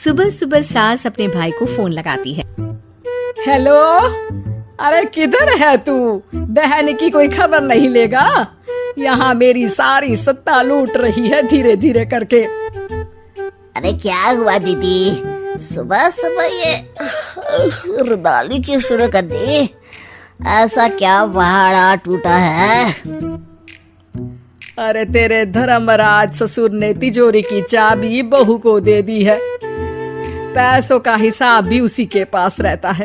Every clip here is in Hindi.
सुबह सुबह सास अपने भाई को फोन लगाती है। हेलो, अरे किधर है तू? बहन की कोई खबर नहीं लेगा? यहाँ मेरी सारी सत्ता लूट रही है धीरे धीरे करके। अरे क्या हुआ दीदी, सुबह सुबह ये रुदाली क्यों शुरू कर दी? ऐसा क्या पहाड़ा टूटा है? अरे तेरे धर्मराज ससुर ने तिजोरी की चाबी बहू को दे दी है। पैसों का हिसाब भी उसी के पास रहता है।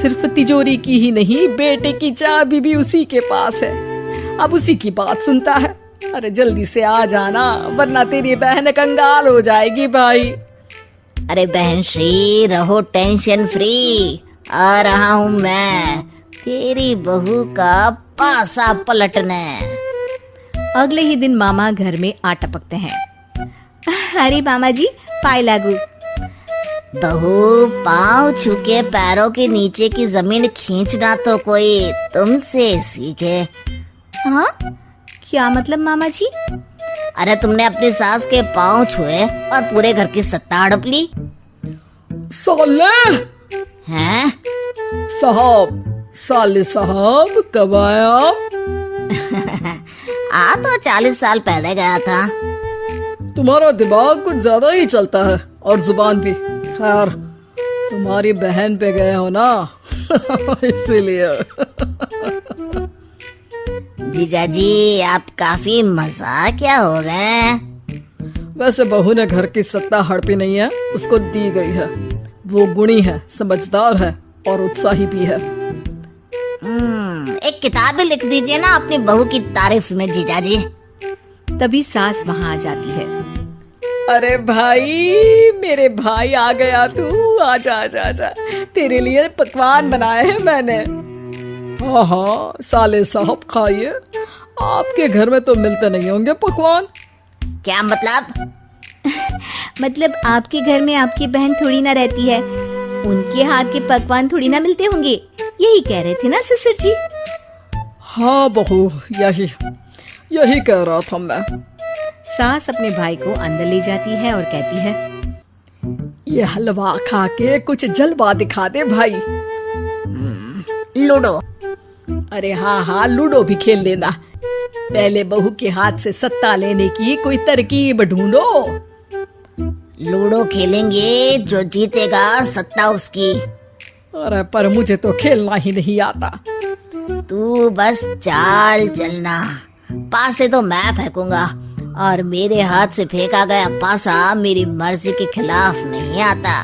सिर्फ तिजोरी की ही नहीं, बेटे की चाबी भी उसी के पास है। अब उसी की बात सुनता है। अरे जल्दी से आ जाना, वरना तेरी बहन कंगाल हो जाएगी भाई। अरे बहन श्री, रहो टेंशन फ्री। आ रहा हूँ मैं, तेरी बहू का पासा पलटने। अगले ही दिन मामा घर में आ टपकते हैं। अरे मामा जी, पाए लागू। बहू, पाँव छूके पैरों के नीचे की जमीन खींचना तो कोई तुमसे सीखे। हाँ, क्या मतलब मामा जी? अरे तुमने अपनी सास के पाँव छुए और पूरे घर की सत्ता हड़प ली। साले हैं? साले साहब कब आया आप? आ तो 40 साल पहले गया था। तुम्हारा दिमाग कुछ ज्यादा ही चलता है और जुबान भी। खैर, तुम्हारी बहन पे गए हो ना इसीलिए। जीजा जी, आप काफी मजाकिया हो गए। वैसे बहू ने घर की सत्ता हड़पी नहीं है, उसको दी गई है। वो गुणी है, समझदार है और उत्साही भी है। एक किताब भी लिख दीजिए ना अपनी बहू की तारीफ में जीजा जी। तभी सास वहाँ आ जाती है। अरे भाई, मेरे भाई आ गया तू। आजा आजा आजा, तेरे लिए पकवान बनाए हैं मैंने। हाँ हाँ साले साहब, खाइए। आपके घर में तो मिलते नहीं होंगे पकवान। क्या मतलब? मतलब आपके घर में आपकी बहन थोड़ी ना रहती है, उनके हाथ के पकवान थोड़ी ना मिलते होंगे, यही कह रहे थे ना ससुर जी? हाँ बहू, यही कह रहा था मैं। सास अपने भाई को अंदर ले जाती है और कहती है, ये हलवा खा के कुछ जलवा दिखा दे भाई। लूडो? अरे हाँ हाँ, लूडो भी खेल लेना। पहले बहू के हाथ से सत्ता लेने की कोई तरकीब ढूंढो। लूडो खेलेंगे, जो जीतेगा सत्ता उसकी। अरे पर मुझे तो खेलना ही नहीं आता। तू बस चाल चलना, पासे तो मैं फेंकूंगा और मेरे हाथ से फेंका गया पासा मेरी मर्जी के खिलाफ नहीं आता।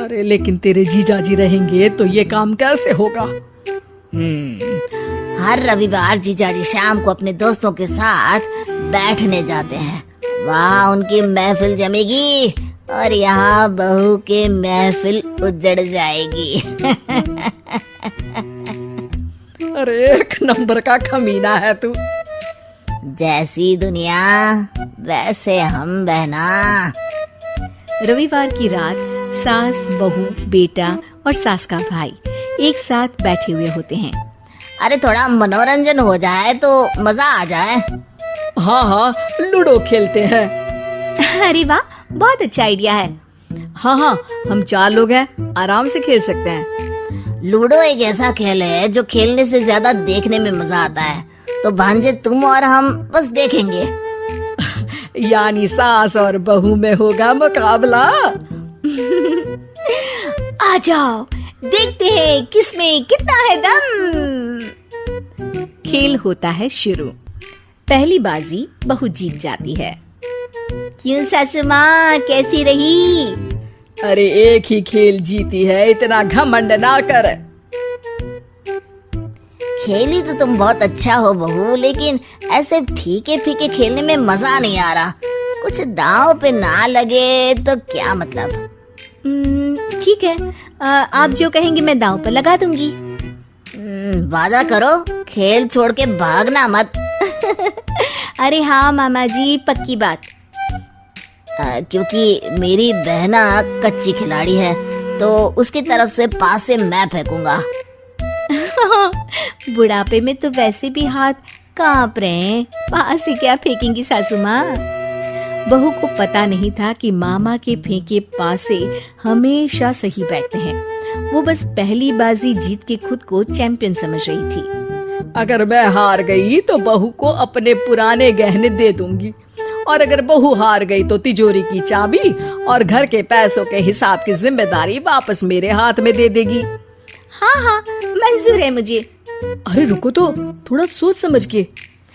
अरे लेकिन तेरे जीजाजी रहेंगे तो ये काम कैसे होगा? हर रविवार जीजाजी शाम को अपने दोस्तों के साथ बैठने जाते हैं। वहाँ उनकी महफिल जमेगी और यहाँ बहू के महफिल उजड़ जाएगी। अरे एक नंबर का कमीना है तू। जैसी दुनिया वैसे हम बहना। रविवार की रात सास, बहू, बेटा और सास का भाई एक साथ बैठे हुए होते हैं। अरे थोड़ा मनोरंजन हो जाए तो मजा आ जाए। हाँ हाँ, लूडो खेलते हैं। अरे वाह, बहुत अच्छा आइडिया है। हाँ हाँ, हम 4 लोग हैं, आराम से खेल सकते हैं। लूडो एक ऐसा खेल है जो खेलने से ज्यादा देखने में मजा आता है। तो भांजे तुम और हम बस देखेंगे। यानी सास और बहू में होगा मुकाबला। आ जाओ, देखते हैं किसमें कितना है दम। खेल होता है शुरू। पहली बाजी बहू जीत जाती है। क्यों सासू माँ, कैसी रही? अरे एक ही खेल जीती है, इतना घमंड ना कर। खेली तो तुम बहुत अच्छा हो बहू, लेकिन ऐसे फीके फीके खेलने में मजा नहीं आ रहा। कुछ दांव पे ना लगे तो क्या मतलब? ठीक है, आप जो कहेंगे मैं दांव पर लगा दूंगी। वादा करो, खेल छोड़ के भागना मत। अरे हाँ मामा जी, पक्की बात। क्योंकि मेरी बहना कच्ची खिलाड़ी है, तो उसकी तरफ से पास से मैं फेंकूंगा। बुढ़ापे में तो वैसे भी हाथ कांप रहे हैं, पास से क्या फेंकेंगी सासू माँ? बहू को पता नहीं था कि मामा के फेंके पासे हमेशा सही बैठते हैं। वो बस पहली बाजी जीत के खुद को चैंपियन समझ रही थी। अगर मैं हार गई तो बहू को अपने पुराने गहने दे दूंगी, और अगर बहू हार गई तो तिजोरी की चाबी और घर के पैसों के हिसाब की जिम्मेदारी वापस मेरे हाथ में दे देगी। हाँ हाँ, मंजूर है मुझे। अरे रुको तो, थोड़ा सोच समझ के।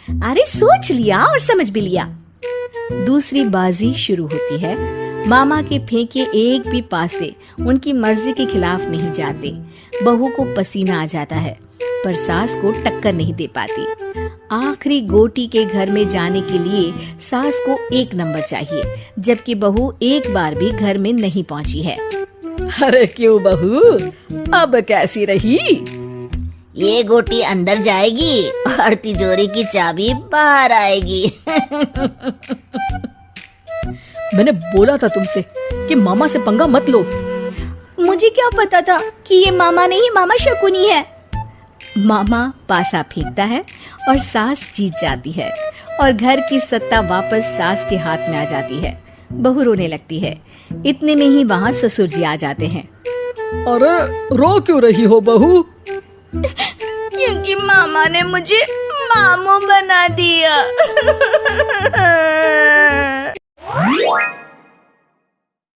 अरे सोच लिया और समझ भी लिया। दूसरी बाजी शुरू होती है। मामा के फेंके एक भी पासे उनकी मर्जी के खिलाफ नहीं जाते। बहू को पसीना आ जाता है, पर सास को टक्कर नहीं दे पाती। आखिरी गोटी के घर में जाने के लिए सास को 1 नंबर चाहिए, जबकि बहू एक बार भी घर में नहीं पहुंची है। अरे क्यों बहू, अब कैसी रही? ये गोटी अंदर जाएगी और तिजोरी की चाबी बाहर आएगी। मैंने बोला था तुमसे कि मामा से पंगा मत लो। मुझे क्या पता था कि ये मामा नहीं, मामा शकुनी है। मामा पासा फेंकता है और सास जीत जाती है, और घर की सत्ता वापस सास के हाथ में आ जाती है। बहू रोने लगती है। इतने में ही वहाँ ससुर जी आ जाते हैं। अरे रो क्यों रही हो बहू? क्योंकि मामा ने मुझे मामू बना दिया।